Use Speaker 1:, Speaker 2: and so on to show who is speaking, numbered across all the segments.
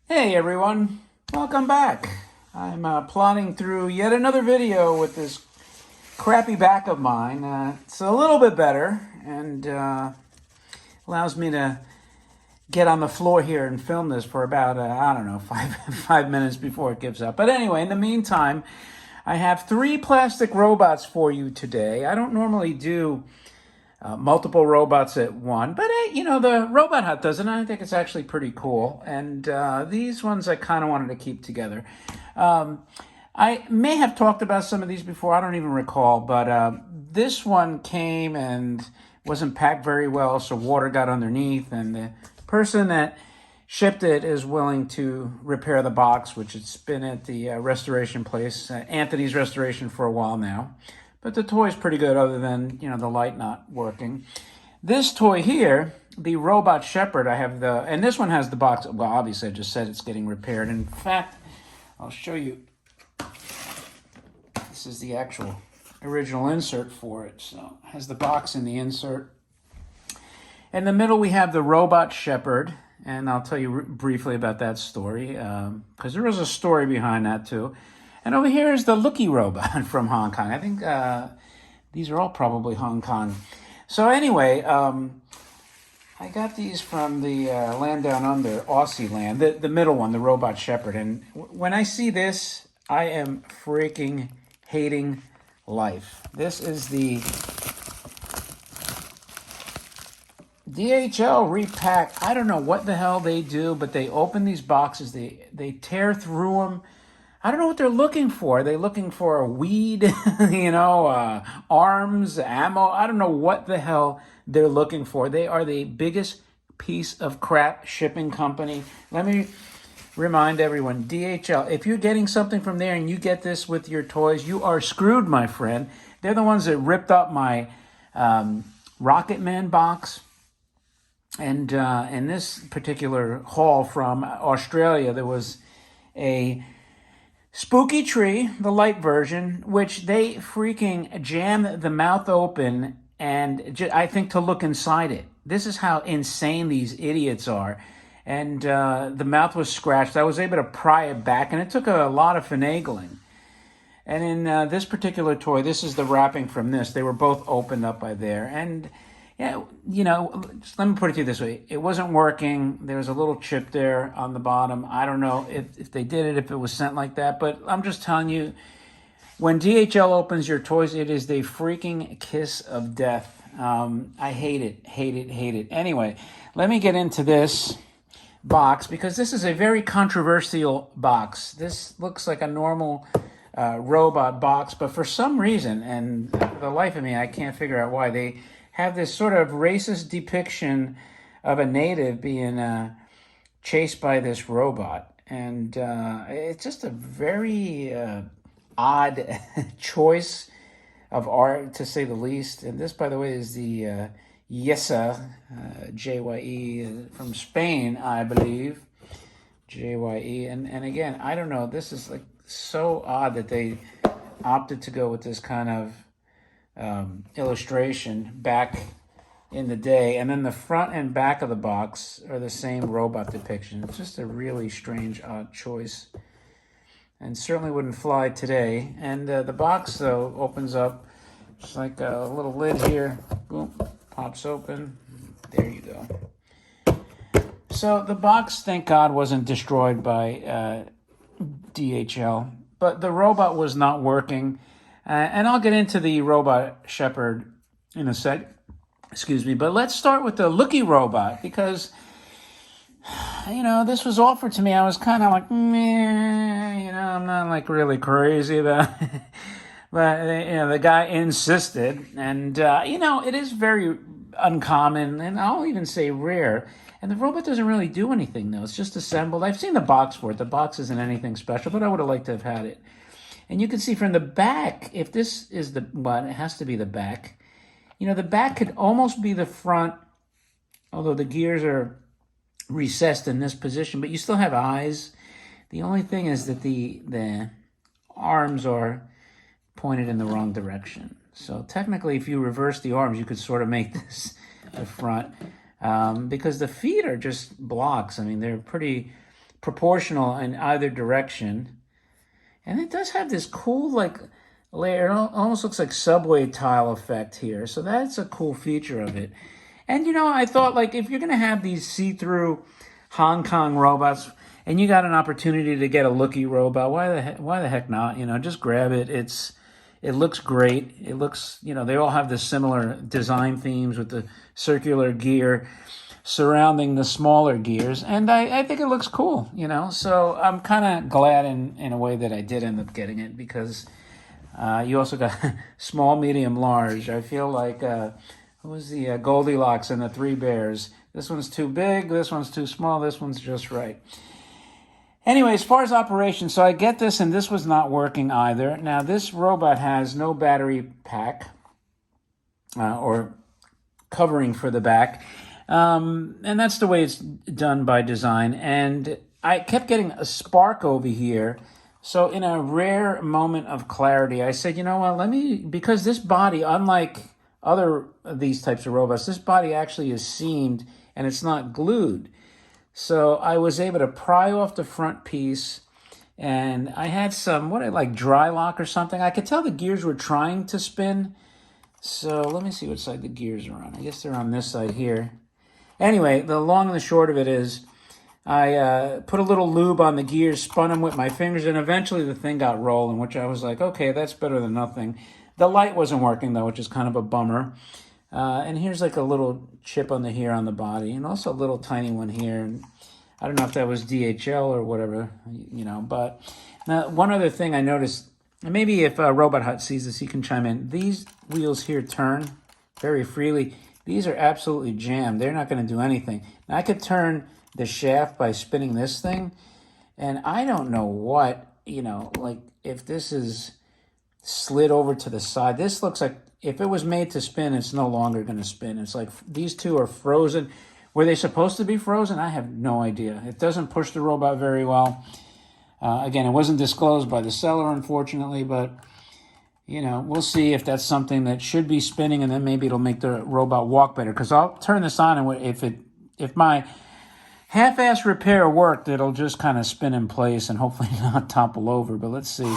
Speaker 1: Hey everyone, welcome back. I'm plodding through yet another video with this crappy back of mine. It's a little bit better and allows me to get on the floor here and film this for about, I don't know, five minutes before it gives up. But anyway, in the meantime, I have three plastic robots for you today. I don't normally do multiple robots at one. But, the Robot Hut does it, and I think it's actually pretty cool. And these ones I kind of wanted to keep together. I may have talked about some of these before. I don't even recall. But this one came and wasn't packed very well, so water got underneath. And the person that shipped it is willing to repair the box, which it's been at the restoration place, Anthony's Restoration, for a while now. But the toy's pretty good other than, the light not working. This toy here, the Robot Shepherd, and this one has the box. Well, obviously I just said it's getting repaired. In fact, I'll show you. This is the actual original insert for it. So it has the box in the insert. In the middle we have the Robot Shepherd, and I'll tell you briefly about that story, because there is a story behind that too. And over here is the Lookie robot from Hong Kong. I think these are all probably Hong Kong. So anyway, I got these from the land down under, Aussie land, the middle one, the Robot Shepherd. And when I see this, I am freaking hating life. This is the DHL repack. I don't know what the hell they do, but they open these boxes, they tear through them. I don't know what they're looking for. Are they looking for a weed, arms, ammo? I don't know what the hell they're looking for. They are the biggest piece of crap shipping company. Let me remind everyone, DHL, if you're getting something from there and you get this with your toys, you are screwed, my friend. They're the ones that ripped up my Rocket Man box. And in this particular haul from Australia, there was a Spooky Tree, the light version, which they freaking jam the mouth open and I think to look inside it. This is how insane these idiots are. And the mouth was scratched. I was able to pry it back, and it took a lot of finagling. And in this particular toy, this is the wrapping from this. They were both opened up by there. And just let me put it to you this way. It wasn't working. There was a little chip there on the bottom. I don't know if they did it, if it was sent like that. But I'm just telling you, when DHL opens your toys, it is the freaking kiss of death. I hate it, hate it, hate it. Anyway, let me get into this box, because this is a very controversial box. This looks like a normal robot box, but for some reason, and for the life of me, I can't figure out why, they have this sort of racist depiction of a native being chased by this robot. And it's just a very odd choice of art, to say the least. And this, by the way, is the Jyesa, J-Y-E, from Spain, I believe. J-Y-E. And again, I don't know, this is like so odd that they opted to go with this kind of illustration back in the day, and then the front and back of the box are the same robot depiction. It's just a really strange, odd choice, and certainly wouldn't fly today. And the box, though, opens up just like a little lid here. Boom, pops open. There you go. So the box, thank God, wasn't destroyed by DHL, but the robot was not working. And I'll get into the Robot Shepherd in a sec. Excuse me. But let's start with the Lookie robot, because, this was offered to me. I was kind of like, meh, I'm not like really crazy about it. But, the guy insisted. And, it is very uncommon, and I'll even say rare. And the robot doesn't really do anything, though. It's just assembled. I've seen the box for it. The box isn't anything special, but I would have liked to have had it. And you can see from the back, if this is the one, it has to be the back. The back could almost be the front, although the gears are recessed in this position, but you still have eyes. The only thing is that the arms are pointed in the wrong direction. So technically, if you reverse the arms, you could sort of make this the front, because the feet are just blocks. I mean, they're pretty proportional in either direction. And it does have this cool, like, layer. It almost looks like subway tile effect here. So that's a cool feature of it. And, I thought, like, if you're going to have these see-through Hong Kong robots and you got an opportunity to get a Lookie robot, why the heck not? Just grab it. It looks great. It looks, they all have the similar design themes with the circular gear surrounding the smaller gears, and I think it looks cool, so I'm kind of glad in a way that I did end up getting it, because you also got small, medium, large. I feel like what was the Goldilocks and the Three Bears? This one's too big, this one's too small, this one's just right. Anyway, as far as operation, so I get this, and this was not working either. Now, this robot has no battery pack or covering for the back. And that's the way it's done by design. And I kept getting a spark over here. So in a rare moment of clarity, I said, you know what, because this body, unlike other of these types of robots, this body actually is seamed and it's not glued. So I was able to pry off the front piece, and I had some, dry lock or something. I could tell the gears were trying to spin. So let me see what side the gears are on. I guess they're on this side here. Anyway, the long and the short of it is I put a little lube on the gears, spun them with my fingers, and eventually the thing got rolling, which I was like, okay, that's better than nothing. The light wasn't working, though, which is kind of a bummer. And here's like a little chip on the body, and also a little tiny one here. And I don't know if that was DHL or whatever, But now, one other thing I noticed, and maybe if Robot Hut sees this, he can chime in. These wheels here turn very freely. These are absolutely jammed. They're not going to do anything. Now, I could turn the shaft by spinning this thing, and I don't know what, if this is slid over to the side. This looks like if it was made to spin, it's no longer going to spin. It's like these two are frozen. Were they supposed to be frozen? I have no idea. It doesn't push the robot very well. Again, it wasn't disclosed by the seller, unfortunately, but we'll see if that's something that should be spinning, and then maybe it'll make the robot walk better. Because I'll turn this on, and if my half-ass repair worked, it'll just kind of spin in place and hopefully not topple over. But let's see.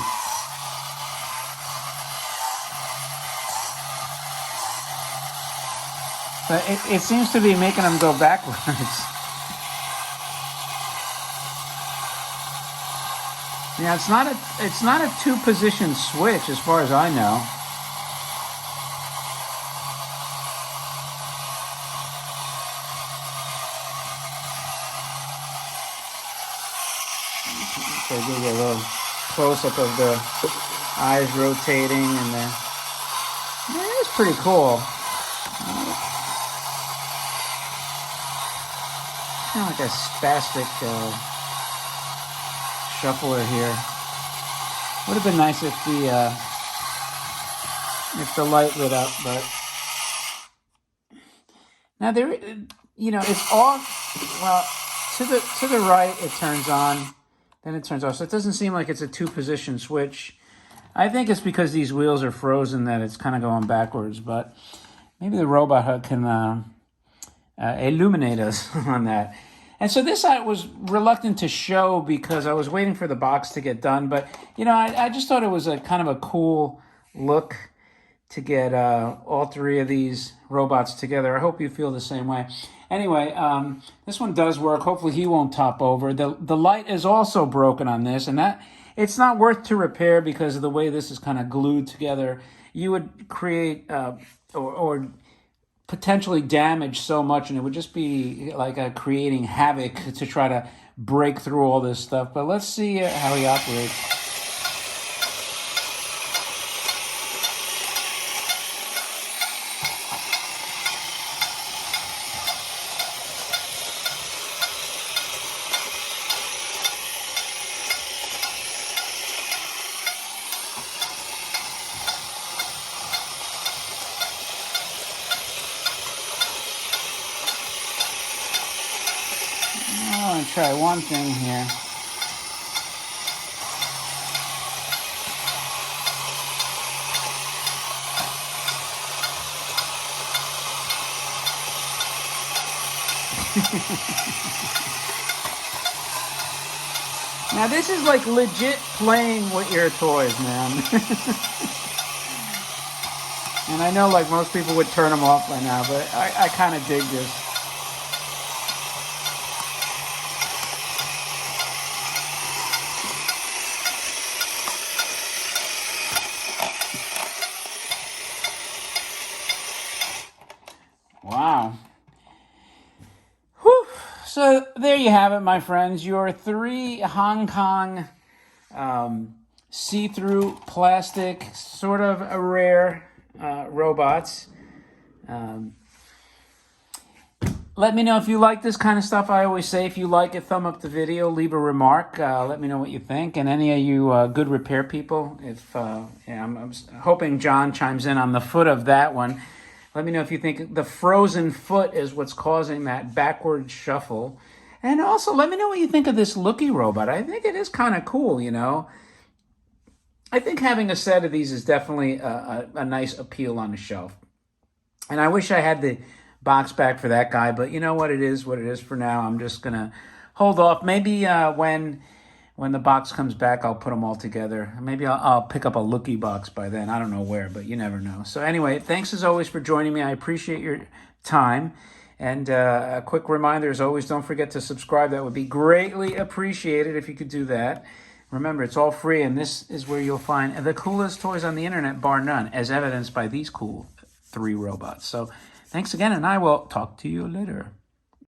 Speaker 1: But it seems to be making them go backwards. Yeah, it's not a two-position switch as far as I know. So give you a little close-up of the eyes rotating, and it's pretty cool. Kind of like a spastic shuffler here. Would have been nice if the light lit up, but now there, it's off. Well, to the right it turns on, then it turns off. So it doesn't seem like it's a two-position switch. I think it's because these wheels are frozen that it's kind of going backwards. But maybe the Robot Hut can illuminate us on that. And so this I was reluctant to show because I was waiting for the box to get done. But, I just thought it was a kind of a cool look to get all three of these robots together. I hope you feel the same way. Anyway, this one does work. Hopefully he won't top over. The light is also broken on this, and that it's not worth to repair because of the way this is kind of glued together. You would create or potentially damage so much, and it would just be like creating havoc to try to break through all this stuff. But let's see how he operates. I want to try one thing here. Now this is like legit playing with your toys, man. And I know like most people would turn them off by now, but I kind of dig this. Wow. Whew. So there you have it, my friends. Your 3 Hong Kong see-through plastic, sort of a rare robots. Let me know if you like this kind of stuff. I always say if you like it, thumb up the video, leave a remark. Let me know what you think. And any of you good repair people, if I'm hoping John chimes in on the foot of that one. Let me know if you think the frozen foot is what's causing that backward shuffle. And also, let me know what you think of this Lookie robot. I think it is kind of cool, you know. I think having a set of these is definitely a nice appeal on the shelf. And I wish I had the box back for that guy, but you know what it is for now. I'm just going to hold off. Maybe when the box comes back, I'll put them all together. Maybe I'll pick up a Lookie box by then. I don't know where, but you never know. So anyway, thanks as always for joining me. I appreciate your time. And a quick reminder, as always, don't forget to subscribe. That would be greatly appreciated if you could do that. Remember, it's all free, and this is where you'll find the coolest toys on the internet, bar none, as evidenced by these cool 3 robots. So thanks again, and I will talk to you later.